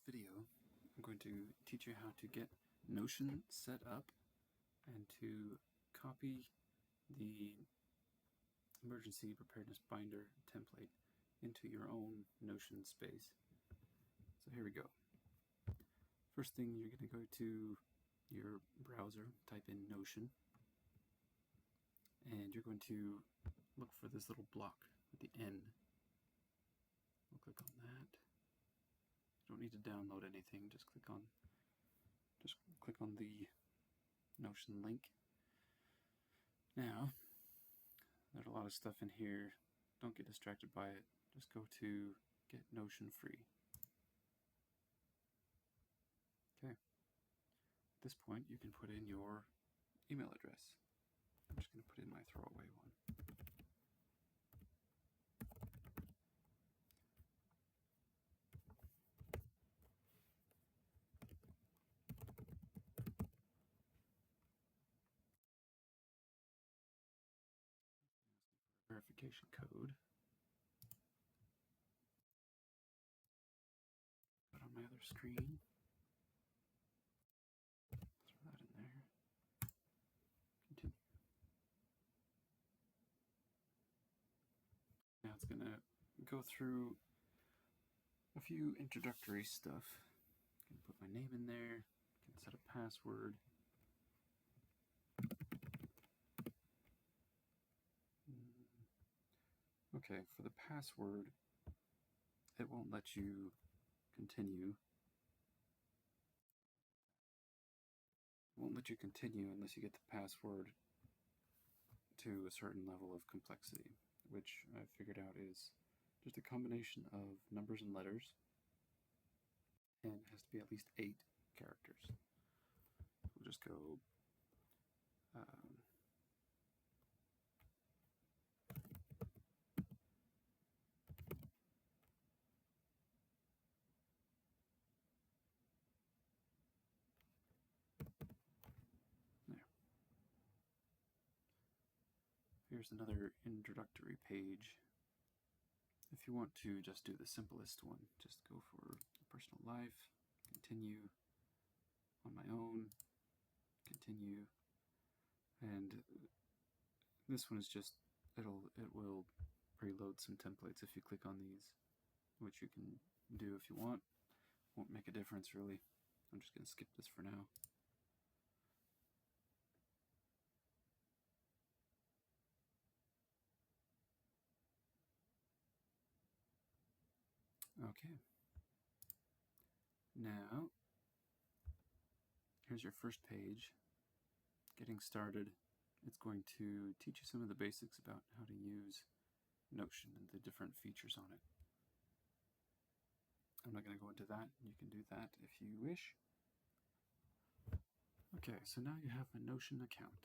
video, I'm going to teach you how to get Notion set up and to copy the emergency preparedness binder template into your own Notion space. So here we go. First thing, you're going to go to your browser, type in Notion, and you're going to look for this little block at the N. We'll click on that. You don't need to download anything, just click on the Notion link. Now, there's a lot of stuff in here. Don't get distracted by it. Just go to Get Notion Free. Okay. At this point, you can put in your email address. I'm just going to put in my throwaway one. Verification code. Put on my other screen. Throw that in there. Continue. Now it's going to go through a few introductory stuff. I can put my name in there. I can set a password. Okay, for the password, it won't let you continue. It won't let you continue unless you get the password to a certain level of complexity, which I've figured out is just a combination of numbers and letters, and it has to be at least 8 characters. We'll just go there. Here's another introductory page. If you want to just do the simplest one, just go for personal life, continue, on my own, continue, and this one is just, it will preload some templates if you click on these, which you can do if you want. Won't make a difference really. I'm just going to skip this for now. Okay. Now, here's your first page. Getting started. It's going to teach you some of the basics about how to use Notion and the different features on it. I'm not going to go into that. You can do that if you wish. Okay, so now you have a Notion account.